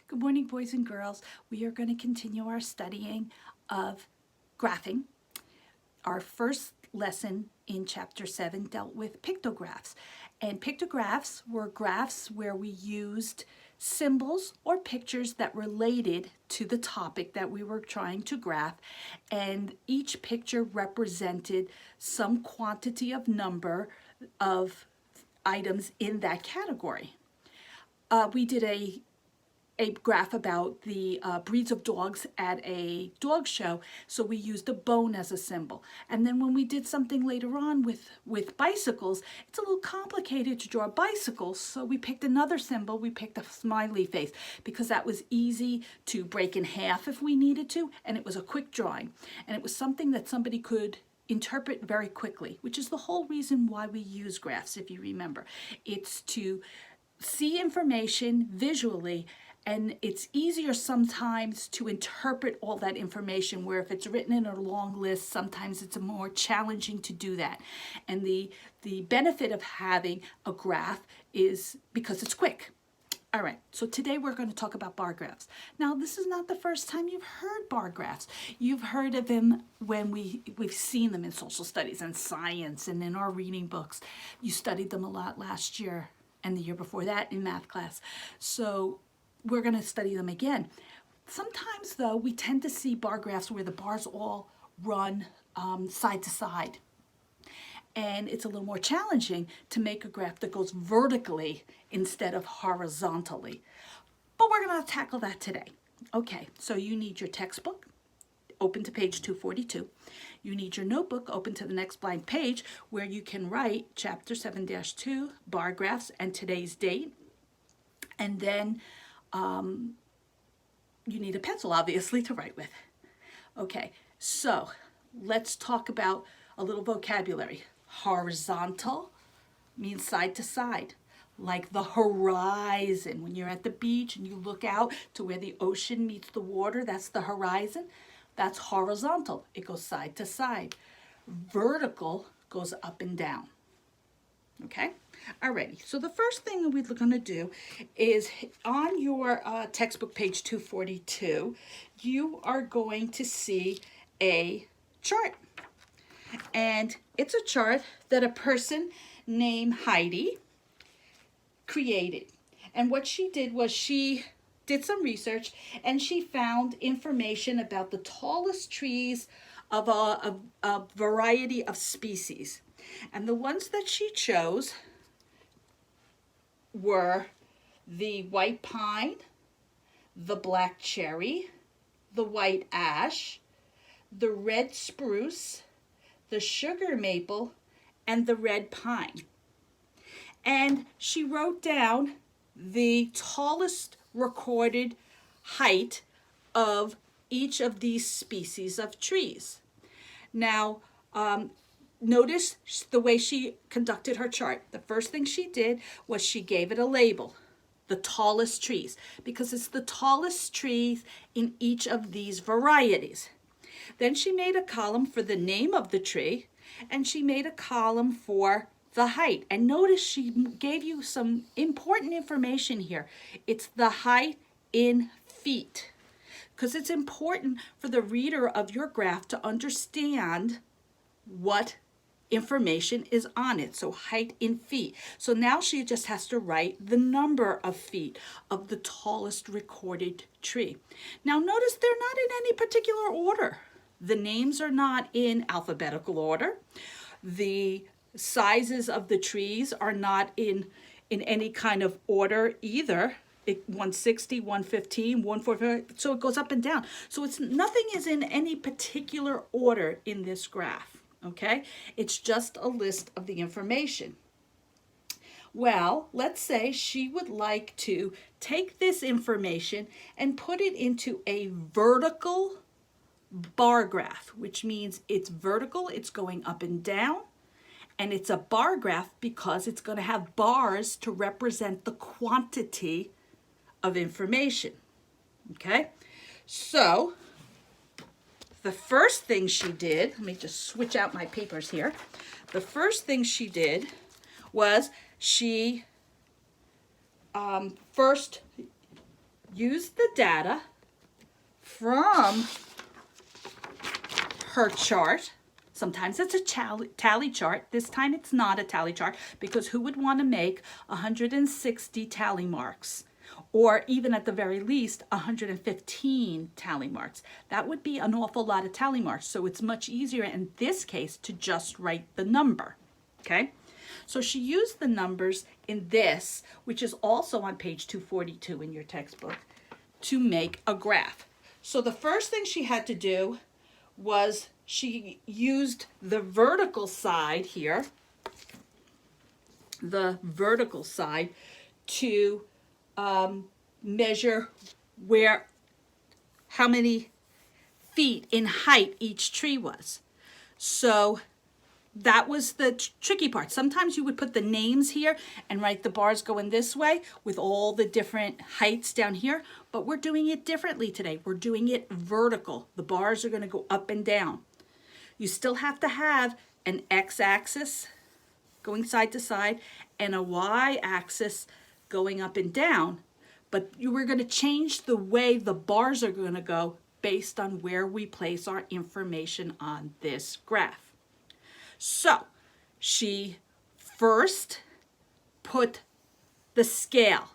Good morning, boys and girls. We are going to continue our studying of graphing. Our first lesson in chapter 7 dealt with pictographs. And pictographs were graphs where we used symbols or pictures that related to the topic that we were trying to graph. And each picture represented some quantity of number of items in that category. We did a graph about the breeds of dogs at a dog show, so we used a bone as a symbol. And then when we did something later on with bicycles, it's a little complicated to draw bicycles, so we picked another symbol. We picked a smiley face because that was easy to break in half if we needed to, and it was a quick drawing. And it was something that somebody could interpret very quickly, which is the whole reason why we use graphs, if you remember. It's to see information visually, and it's easier sometimes to interpret all that information, where if it's written in a long list, sometimes it's more challenging to do that. And the benefit of having a graph is because it's quick. All right, so today we're going to talk about bar graphs. Now, this is not the first time you've heard bar graphs. You've heard of them when we've seen them in social studies and science and in our reading books. You studied them a lot last year and the year before that in math class. So we're going to study them again. Sometimes, though, we tend to see bar graphs where the bars all run side to side. And it's a little more challenging to make a graph that goes vertically instead of horizontally. But we're going to tackle that today. Okay, so you need your textbook, open to page 242. You need your notebook, open to the next blank page, where you can write chapter 7-2, bar graphs, and today's date. And then you need a pencil, obviously, to write with. Okay, so let's talk about a little vocabulary. Horizontal means side to side, like the horizon. When you're at the beach and you look out to where the ocean meets the water, that's the horizon. That's horizontal. It goes side to side. Vertical goes up and down. Okay? Alrighty, so the first thing we're going to do is on your textbook page 242, you are going to see a chart. And it's a chart that a person named Heidi created. And what she did was she did some research and she found information about the tallest trees of a variety of species. And the ones that she chose were the white pine, the black cherry, the white ash, the red spruce, the sugar maple, and the red pine. And she wrote down the tallest recorded height of each of these species of trees. Now, notice the way she conducted her chart. The first thing she did was she gave it a label, the tallest trees, because it's the tallest trees in each of these varieties. Then she made a column for the name of the tree, and she made a column for the height. And notice she gave you some important information here. It's the height in feet, because it's important for the reader of your graph to understand what information is on it. So height in feet. So now she just has to write the number of feet of the tallest recorded tree. Now notice they're not in any particular order. The names are not in alphabetical order. The sizes of the trees are not in any kind of order either. 160, 115, 145, so it goes up and down. So nothing is in any particular order in this graph. Okay, it's just a list of the information. Well, let's say she would like to take this information and put it into a vertical bar graph, which means it's vertical, it's going up and down, and it's a bar graph because it's going to have bars to represent the quantity of information. Okay, so the first thing she did, let me just switch out my papers here. The first thing she did was she first used the data from her chart. Sometimes it's a tally chart. This time it's not a tally chart, because who would want to make 160 tally marks? Or even at the very least, 115 tally marks. That would be an awful lot of tally marks. So it's much easier in this case to just write the number, okay? So she used the numbers in this, which is also on page 242 in your textbook, to make a graph. So the first thing she had to do was she used the vertical side here, the vertical side, to measure how many feet in height each tree was. So that was the tricky part. Sometimes you would put the names here and write the bars going this way with all the different heights down here, but we're doing it differently today. We're doing it vertical. The bars are going to go up and down. You still have to have an x-axis going side to side and a y-axis going up and down, but we're going to change the way the bars are going to go based on where we place our information on this graph. So she first put the scale.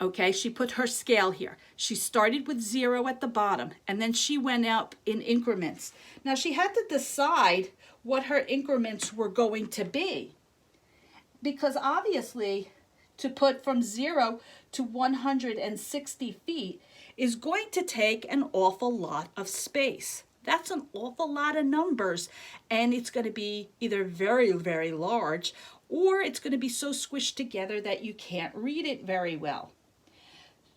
Okay, she put her scale here. She started with 0 at the bottom, and then she went up in increments. Now she had to decide what her increments were going to be, because obviously to put from 0 to 160 feet is going to take an awful lot of space. That's an awful lot of numbers, and it's going to be either very, very large, or it's going to be so squished together that you can't read it very well.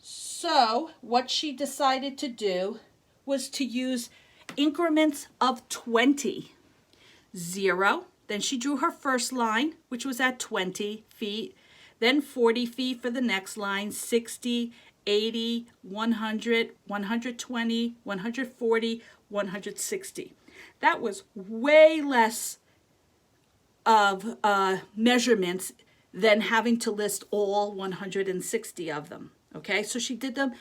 So what she decided to do was to use increments of 20. 0, then she drew her first line, which was at 20 feet, then 40 feet for the next line, 60, 80, 100, 120, 140, 160. That was way less of measurements than having to list all 160 of them. Okay, so she did them.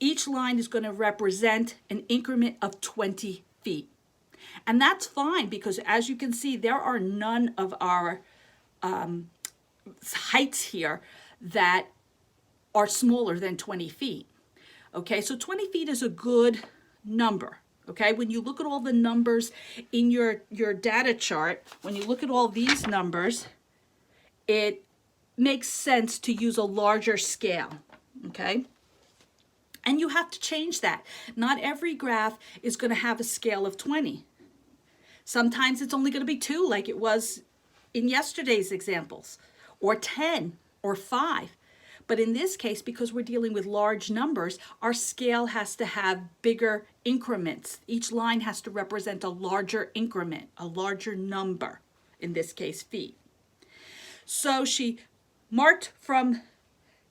Each line is going to represent an increment of 20 feet. And that's fine, because as you can see, there are none of our heights here that are smaller than 20 feet. Okay, so 20 feet is a good number. Okay, when you look at all the numbers in your data chart, when you look at all these numbers, it makes sense to use a larger scale. Okay, and you have to change that. Not every graph is going to have a scale of 20. Sometimes it's only going to be 2, like it was in yesterday's examples, or 10, or 5. But in this case, because we're dealing with large numbers, our scale has to have bigger increments. Each line has to represent a larger increment, a larger number, in this case, feet. So she marked from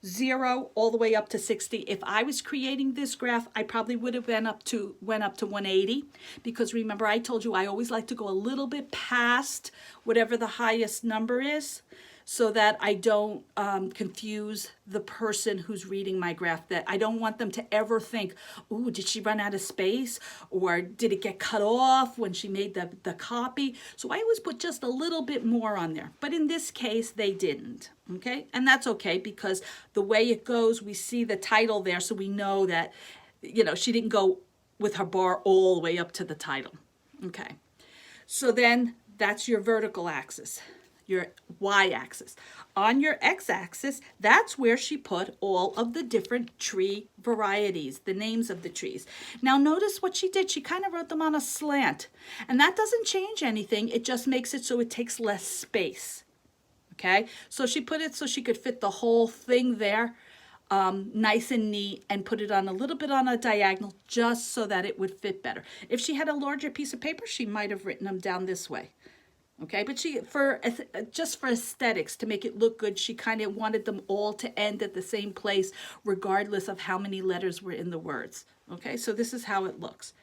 0 all the way up to 60. If I was creating this graph, I probably would have went up to 180, because remember I told you I always like to go a little bit past whatever the highest number is, so that I don't confuse the person who's reading my graph, that I don't want them to ever think, ooh, did she run out of space? Or did it get cut off when she made the copy? So I always put just a little bit more on there. But in this case, they didn't, okay? And that's okay, because the way it goes, we see the title there, so we know that, you know, she didn't go with her bar all the way up to the title, okay? So then that's your vertical axis, your y-axis. On your x-axis, that's where she put all of the different tree varieties, the names of the trees. Now notice what she did. She kind of wrote them on a slant, and that doesn't change anything. It just makes it so it takes less space. Okay, so she put it so she could fit the whole thing there, nice and neat, and put it on a little bit on a diagonal just so that it would fit better. If she had a larger piece of paper, she might have written them down this way. Okay, but she, just for aesthetics, to make it look good, she kind of wanted them all to end at the same place, regardless of how many letters were in the words. Okay, so this is how it looks.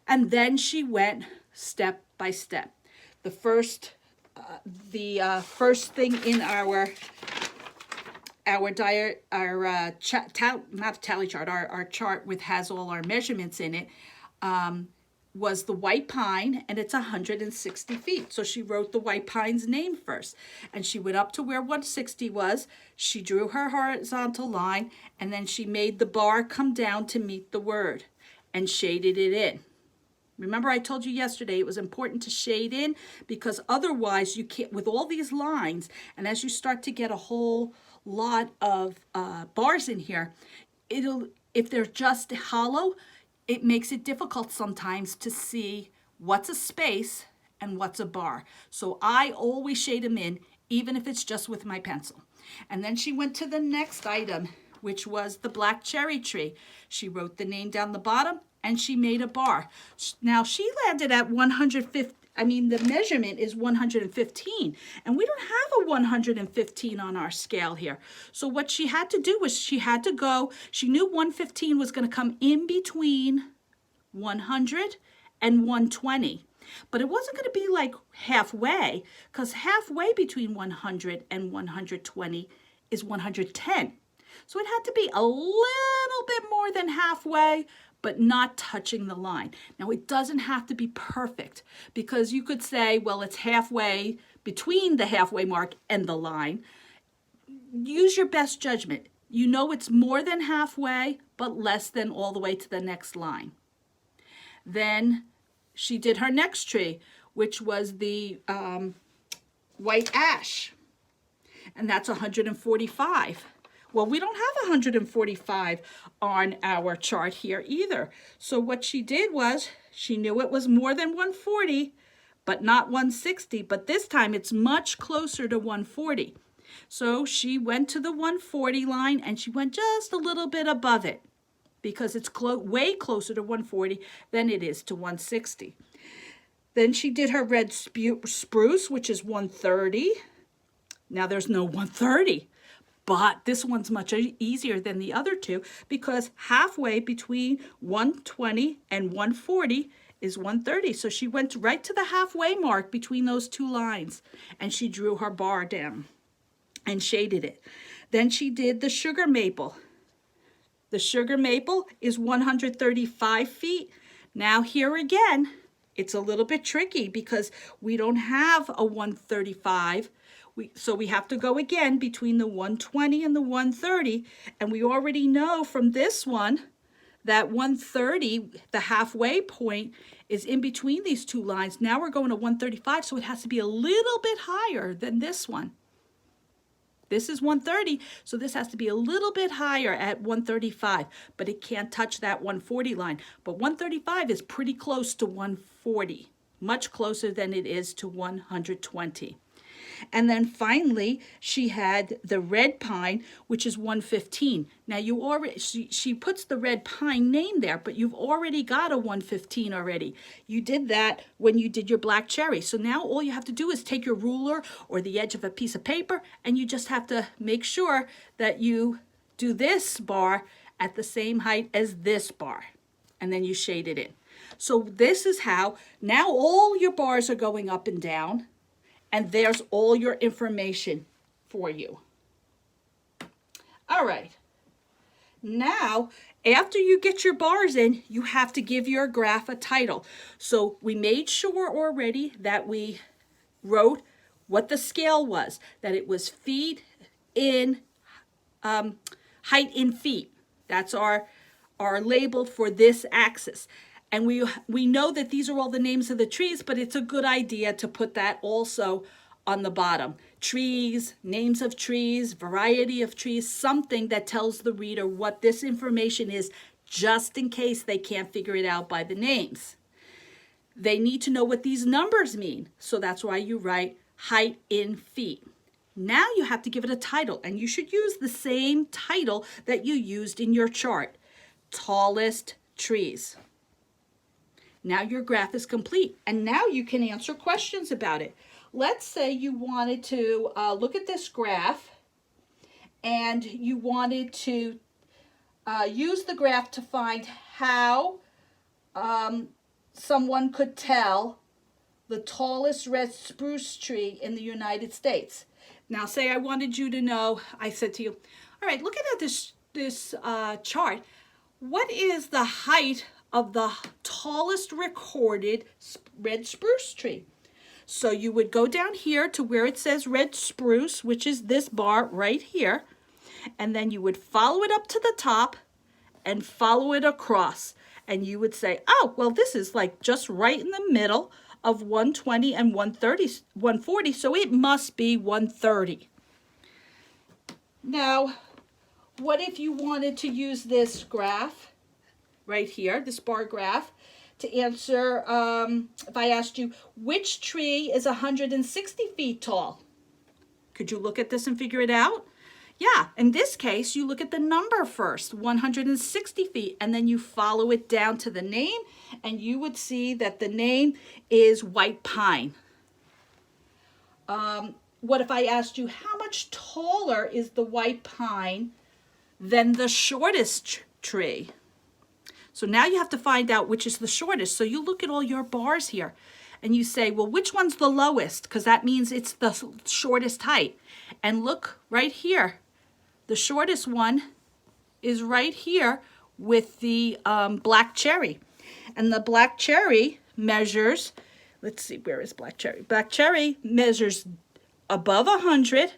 And then she went step by step. The first thing in our not tally chart, our chart with has all our measurements in it, was the white pine, and it's 160 feet. So she wrote the white pine's name first, and she went up to where 160 was. She drew her horizontal line, and then she made the bar come down to meet the word and shaded it in. Remember, I told you yesterday it was important to shade in, because otherwise you can't, with all these lines, and as you start to get a whole lot of bars in here, if they're just hollow, it makes it difficult sometimes to see what's a space and what's a bar. So I always shade them in, even if it's just with my pencil. And then she went to the next item, which was the black cherry tree. She wrote the name down the bottom, and she made a bar. Now she landed at 150. The measurement is 115, and we don't have a 115 on our scale here. So what she had to do was she knew 115 was going to come in between 100 and 120. But it wasn't going to be like halfway, because halfway between 100 and 120 is 110. So it had to be a little bit more than halfway, but not touching the line. Now, it doesn't have to be perfect, because you could say, well, it's halfway between the halfway mark and the line. Use your best judgment. You know it's more than halfway, but less than all the way to the next line. Then she did her next tree, which was the white ash, and that's 145. Well, we don't have 145 on our chart here either. So what she did was she knew it was more than 140, but not 160. But this time it's much closer to 140. So she went to the 140 line, and she went just a little bit above it, because it's way closer to 140 than it is to 160. Then she did her red spruce, which is 130. Now there's no 130. But this one's much easier than the other two, because halfway between 120 and 140 is 130. So she went right to the halfway mark between those two lines, and she drew her bar down and shaded it. Then she did the sugar maple. The sugar maple is 135 feet. Now here again, it's a little bit tricky, because we don't have a 135. So we have to go again between the 120 and the 130, and we already know from this one that 130, the halfway point, is in between these two lines. Now we're going to 135, so it has to be a little bit higher than this one. This is 130, so this has to be a little bit higher at 135, but it can't touch that 140 line. But 135 is pretty close to 140, much closer than it is to 120. And then finally, she had the red pine, which is 115. Now you already, she puts the red pine name there, but you've already got a 115 already. You did that when you did your black cherry. So now all you have to do is take your ruler or the edge of a piece of paper, and you just have to make sure that you do this bar at the same height as this bar, and then you shade it in. So this is how, now all your bars are going up and down, and there's all your information for you. All right. Now, after you get your bars in, you have to give your graph a title. So we made sure already that we wrote what the scale was, that it was feet in, height in feet. That's our label for this axis. And we know that these are all the names of the trees, but it's a good idea to put that also on the bottom. Trees, names of trees, variety of trees, something that tells the reader what this information is, just in case they can't figure it out by the names. They need to know what these numbers mean, so that's why you write height in feet. Now you have to give it a title, and you should use the same title that you used in your chart, tallest trees. Now your graph is complete, and now you can answer questions about it. Let's say you wanted to look at this graph, and you wanted to use the graph to find how someone could tell the tallest red spruce tree in the United States. Now say I wanted you to know, I said to you, all right, looking at this chart, what is the height of the tallest recorded red spruce tree? So you would go down here to where it says red spruce, which is this bar right here, and then you would follow it up to the top and follow it across. And you would say, oh, well, this is like just right in the middle of 120 and 140, so it must be 130. Now, what if you wanted to use this graph right here, this bar graph, to answer, if I asked you, which tree is 160 feet tall? Could you look at this and figure it out? Yeah, in this case, you look at the number first, 160 feet, and then you follow it down to the name, and you would see that the name is white pine. What if I asked you, how much taller is the white pine than the shortest tree? So now you have to find out which is the shortest. So you look at all your bars here, and you say, well, which one's the lowest? Because that means it's the shortest height. And look right here. The shortest one is right here with the black cherry. And the black cherry measures, let's see, where is black cherry? Black cherry measures above 100,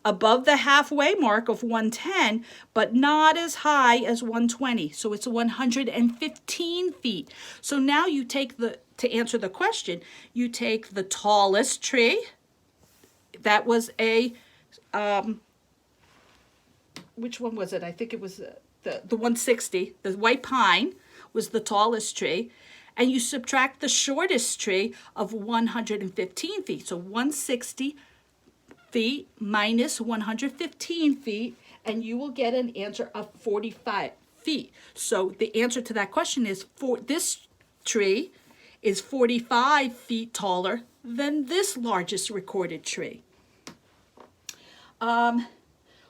above the halfway mark of 110, but not as high as 120. So it's 115 feet. So now you take to answer the question, you take the tallest tree. That was a, which one was it? I think it was the 160. The white pine was the tallest tree. And you subtract the shortest tree of 115 feet. So 160 feet minus 115 feet, and you will get an answer of 45 feet. So the answer to that question is, for this tree is 45 feet taller than this largest recorded tree.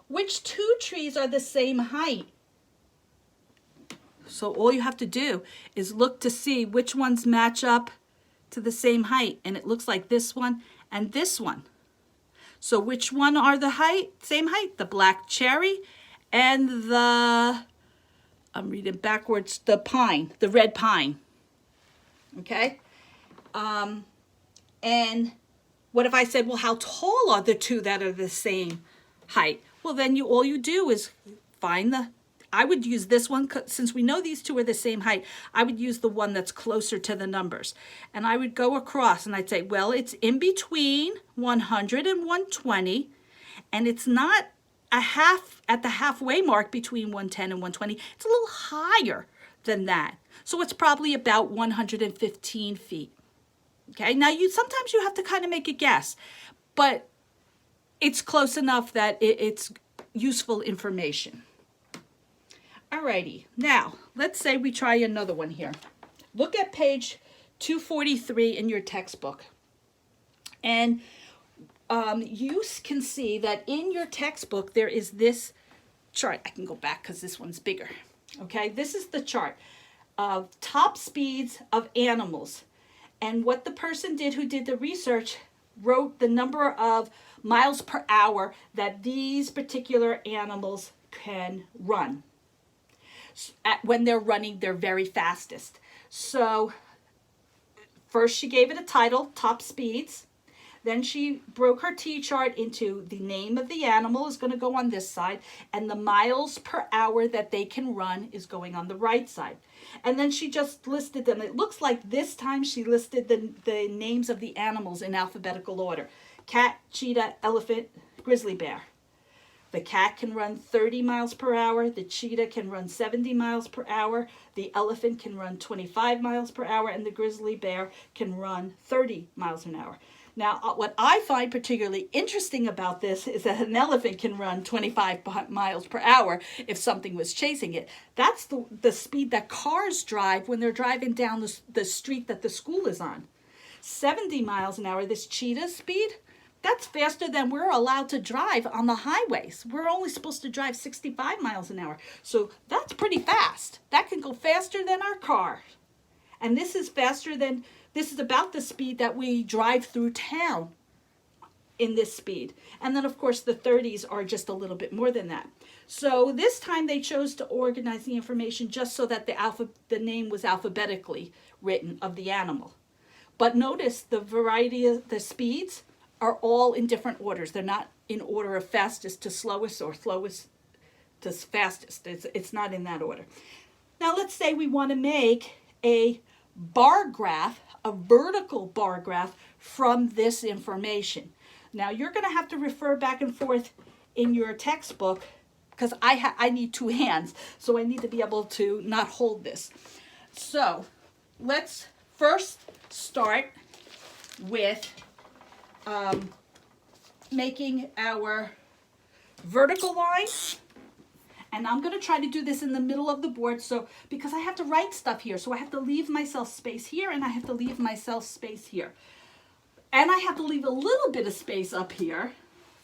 Which two trees are the same height? So all you have to do is look to see which ones match up to the same height. And it looks like this one and this one. So which one are the same height? The black cherry and the, I'm reading backwards, the pine, the red pine. Okay? And what if I said, well, how tall are the two that are the same height? Well, then all you do is find I would use this one, since we know these two are the same height, I would use the one that's closer to the numbers. And I would go across and I'd say, well, it's in between 100 and 120, and it's not at the halfway mark between 110 and 120. It's a little higher than that. So it's probably about 115 feet. Okay, now sometimes you have to kind of make a guess, but it's close enough that it's useful information. Alrighty, now let's say we try another one here. Look at page 243 in your textbook. And you can see that in your textbook there is this chart. I can go back because this one's bigger. Okay, this is the chart of top speeds of animals. And what the person did who did the research wrote the number of miles per hour that these particular animals can run. When they're running their very fastest. So first she gave it a title, top speeds. Then she broke her T-chart into the name of the animal is going to go on this side, and the miles per hour that they can run is going on the right side. And then she just listed them. It looks like this time she listed the names of the animals in alphabetical order. Cat, cheetah, elephant, grizzly bear. The cat can run 30 miles per hour. The cheetah can run 70 miles per hour. The elephant can run 25 miles per hour. And the grizzly bear can run 30 miles an hour. Now, what I find particularly interesting about this is that an elephant can run 25 miles per hour if something was chasing it. That's the speed that cars drive when they're driving down the street that the school is on. 70 miles an hour, this cheetah speed, that's faster than we're allowed to drive on the highways. We're only supposed to drive 65 miles an hour. So that's pretty fast. That can go faster than our car. And this is about the speed that we drive through town in this speed. And then of course the 30s are just a little bit more than that. So this time they chose to organize the information just so that the name was alphabetically written of the animal. But notice the variety of the speeds are all in different orders. They're not in order of fastest to slowest or slowest to fastest. It's not in that order. Now let's say we want to make a bar graph, a vertical bar graph from this information. Now you're going to have to refer back and forth in your textbook because I need two hands, so I need to be able to not hold this. So let's first start with making our vertical line. And I'm going to try to do this in the middle of the board, so because I have to write stuff here, so I have to leave myself space here, and I have to leave myself space here. And I have to leave a little bit of space up here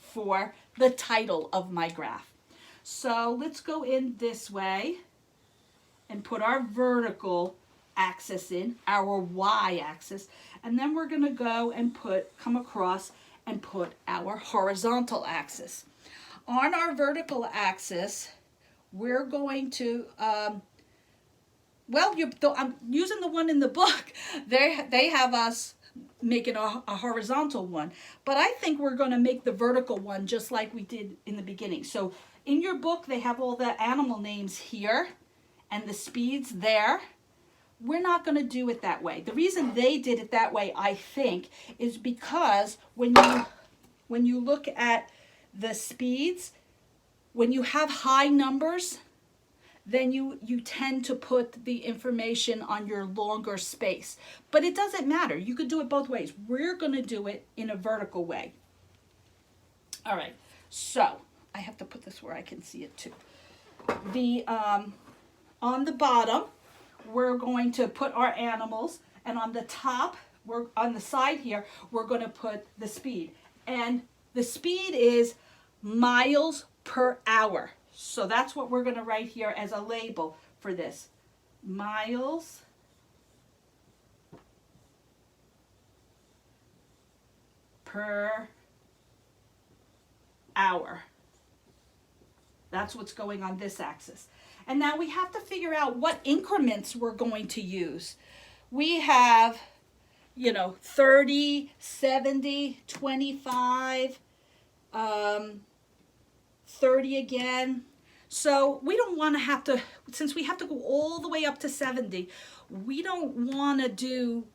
for the title of my graph. So let's go in this way and put our vertical axis in, our y-axis, and then we're going to go and come across and put our horizontal axis. On our vertical axis, we're going to, I'm using the one in the book. They have us making a horizontal one, but I think we're going to make the vertical one just like we did in the beginning. So in your book, they have all the animal names here and the speeds there. We're not going to do it that way. The reason they did it that way, I think, is because when you look at the speeds, when you have high numbers, then you tend to put the information on your longer space. But it doesn't matter. You could do it both ways. We're going to do it in a vertical way. All right. So I have to put this where I can see it too. On the bottom, we're going to put our animals, and on the top, on the side here, we're going to put the speed. And the speed is miles per hour. So that's what we're going to write here as a label for this. Miles per hour. That's what's going on this axis. And now we have to figure out what increments we're going to use. We have, 30, 70, 25, 30 again. So we don't want to since we have to go all the way up to 70, we don't want to do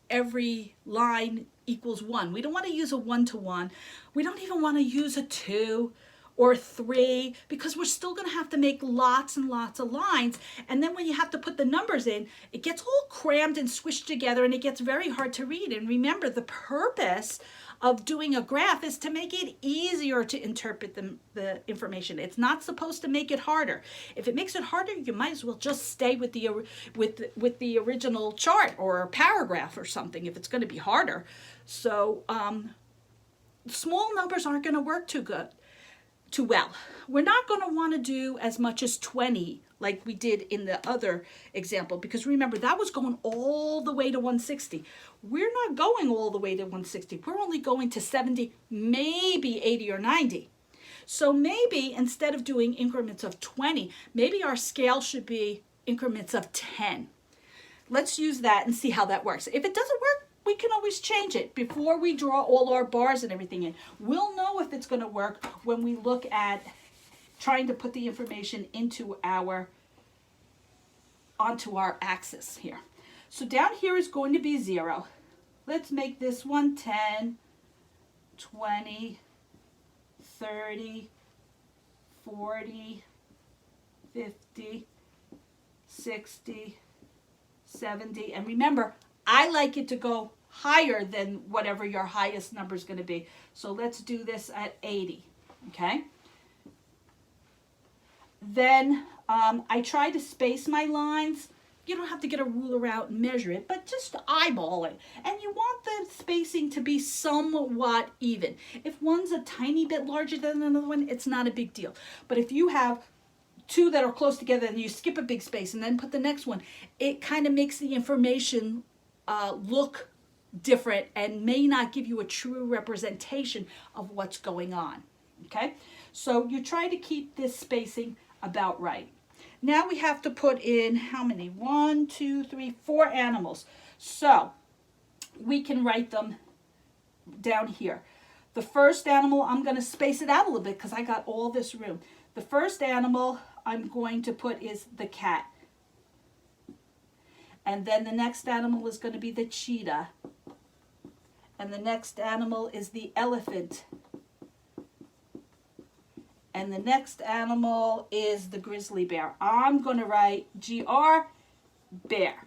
every line equals 1. We don't want to use a 1-to-1. We don't even want to use a 2 or 3 because we're still going to have to make lots and lots of lines. And then when you have to put the numbers in, it gets all crammed and squished together and it gets very hard to read. And remember, the purpose of doing a graph is to make it easier to interpret the information. It's not supposed to make it harder. If it makes it harder, you might as well just stay with the original chart or paragraph or something if it's going to be harder. So small numbers aren't going to work too well. We're not going to want to do as much as 20 like we did in the other example, because remember, that was going all the way to 160. We're not going all the way to 160. We're only going to 70, maybe 80 or 90. So maybe instead of doing increments of 20, maybe our scale should be increments of 10. Let's use that and see how that works. If it doesn't work, we can always change it before we draw all our bars and everything in. We'll know if it's going to work when we look at trying to put the information onto our axis here. So down here is going to be 0. Let's make this one 10, 20, 30, 40, 50, 60, 70. And remember, I like it to go higher than whatever your highest number is going to be. So let's do this at 80, okay? Then I try to space my lines. You don't have to get a ruler out and measure it, but just eyeball it. And you want the spacing to be somewhat even. If one's a tiny bit larger than another one, it's not a big deal. But if you have two that are close together and you skip a big space and then put the next one, it kind of makes the information look different and may not give you a true representation of what's going on. Okay, so you try to keep this spacing about right. Now we have to put in how many? 1, 2, 3, 4 animals. So we can write them down here. The first animal, I'm going to space it out a little bit because I got all this room. The first animal I'm going to put is the cat. And then the next animal is going to be the cheetah. And the next animal is the elephant. And the next animal is the grizzly bear. I'm going to write GR, bear,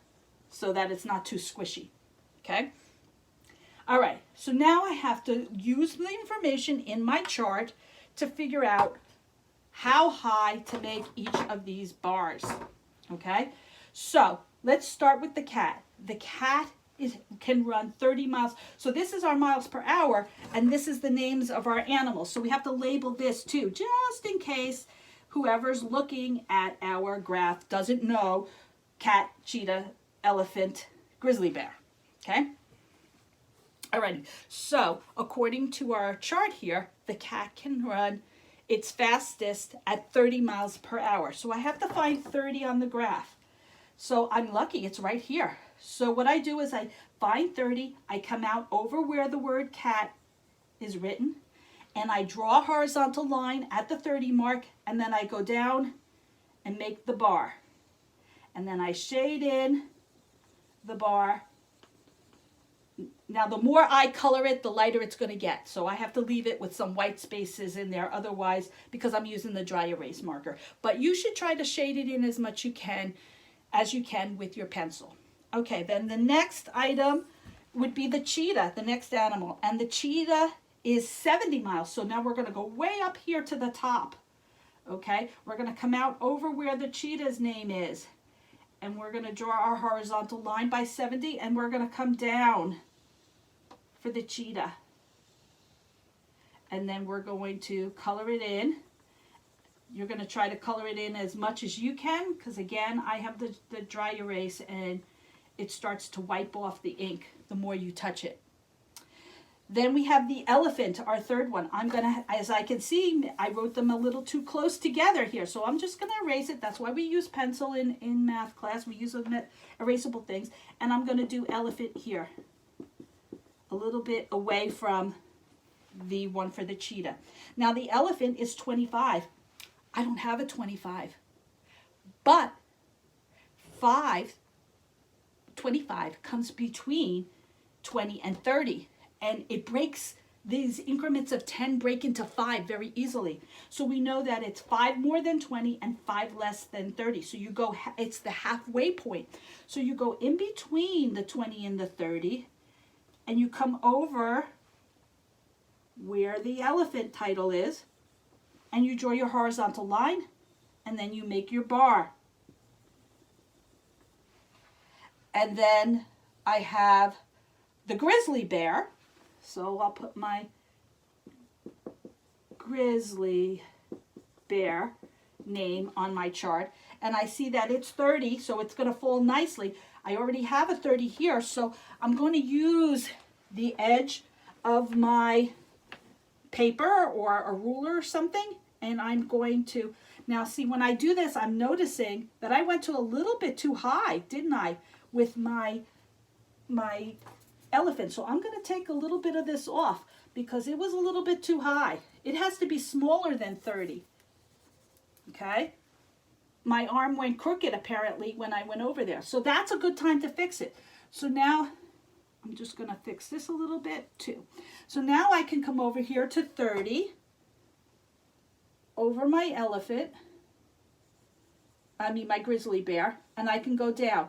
so that it's not too squishy. Okay? All right, so now I have to use the information in my chart to figure out how high to make each of these bars. Okay? So let's start with the cat. The cat can run 30 miles. So this is our miles per hour, and this is the names of our animals. So we have to label this too, just in case whoever's looking at our graph doesn't know cat, cheetah, elephant, grizzly bear. Okay? Alrighty, so according to our chart here, the cat can run its fastest at 30 miles per hour. So I have to find 30 on the graph. So I'm lucky, it's right here. So what I do is I find 30, I come out over where the word cat is written, and I draw a horizontal line at the 30 mark, and then I go down and make the bar. And then I shade in the bar. Now the more I color it, the lighter it's going to get. So I have to leave it with some white spaces in there otherwise, because I'm using the dry erase marker. But you should try to shade it in as much as you can with your pencil. Okay, then the next item would be the cheetah, the next animal. And the cheetah is 70 miles. So now we're going to go way up here to the top. Okay, we're going to come out over where the cheetah's name is. And we're going to draw our horizontal line by 70, and we're going to come down for the cheetah. And then we're going to color it in. You're going to try to color it in as much as you can, because again, I have the dry erase, and it starts to wipe off the ink the more you touch it. Then we have the elephant, our third one. I'm going to, as I can see, I wrote them a little too close together here. So I'm just going to erase it. That's why we use pencil in math class. We use erasable things. And I'm going to do elephant here, a little bit away from the one for the cheetah. Now the elephant is 25. I don't have a 25. But 25 comes between 20 and 30. And it breaks, these increments of 10 break into 5 very easily. So we know that it's 5 more than 20 and 5 less than 30. So you go, it's the halfway point. So you go in between the 20 and the 30, and you come over where the elephant title is, and you draw your horizontal line, and then you make your bar. And then I have the grizzly bear. So I'll put my grizzly bear name on my chart. And I see that it's 30, so it's going to fall nicely. I already have a 30 here, so I'm going to use the edge of my paper or a ruler or something. And I'm going to, now see, when I do this, I'm noticing that I went to a little bit too high, didn't I, with my elephant. So I'm going to take a little bit of this off because it was a little bit too high. It has to be smaller than 30. Okay? My arm went crooked apparently when I went over there. So that's a good time to fix it. So now I'm just going to fix this a little bit too. So now I can come over here to 30 over my elephant. My grizzly bear, and I can go down.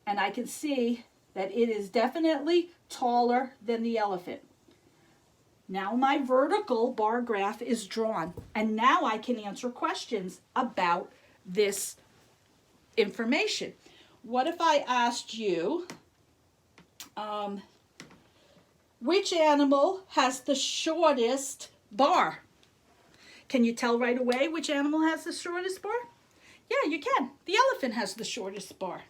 And I can see that it is definitely taller than the elephant. Now my vertical bar graph is drawn, and now I can answer questions about this information. What if I asked you, which animal has the shortest bar? Can you tell right away which animal has the shortest bar? Yeah, you can. The elephant has the shortest bar.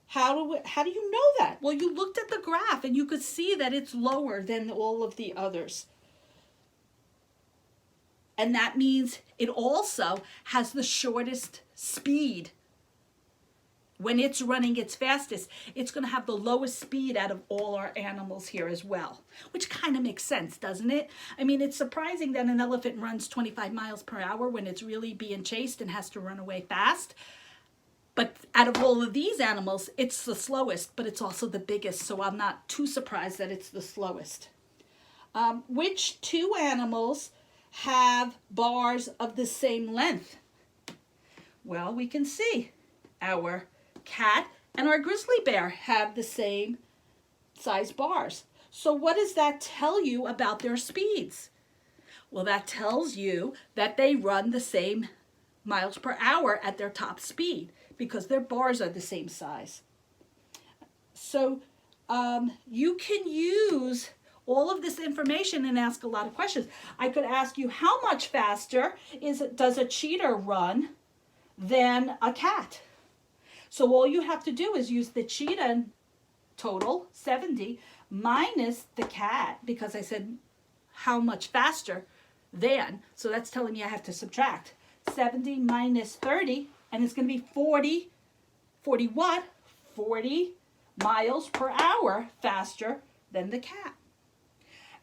How do you know that? Well, you looked at the graph and you could see that it's lower than all of the others. And that means it also has the shortest speed. When it's running its fastest, it's going to have the lowest speed out of all our animals here as well, which kind of makes sense, doesn't it? I mean, it's surprising that an elephant runs 25 miles per hour when it's really being chased and has to run away fast. But out of all of these animals, it's the slowest, but it's also the biggest, so I'm not too surprised that it's the slowest. Which two animals have bars of the same length? Well, we can see our cat and our grizzly bear have the same size bars. So what does that tell you about their speeds? Well, that tells you that they run the same miles per hour at their top speed because their bars are the same size. So you can use all of this information and ask a lot of questions. I could ask you, how much faster does a cheetah run than a cat? So all you have to do is use the cheetah total, 70, minus the cat, because I said how much faster than. So that's telling me I have to subtract 70 minus 30, and it's going to be 40. 40 what? 40 miles per hour faster than the cat.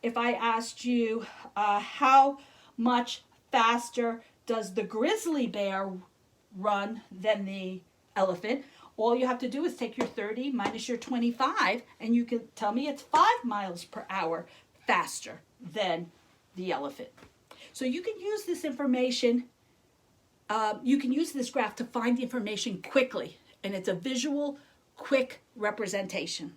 If I asked you how much faster does the grizzly bear run than the elephant, all you have to do is take your 30 minus your 25, and you can tell me it's 5 miles per hour faster than the elephant. So you can use this information, you can use this graph to find information quickly, and it's a visual, quick representation.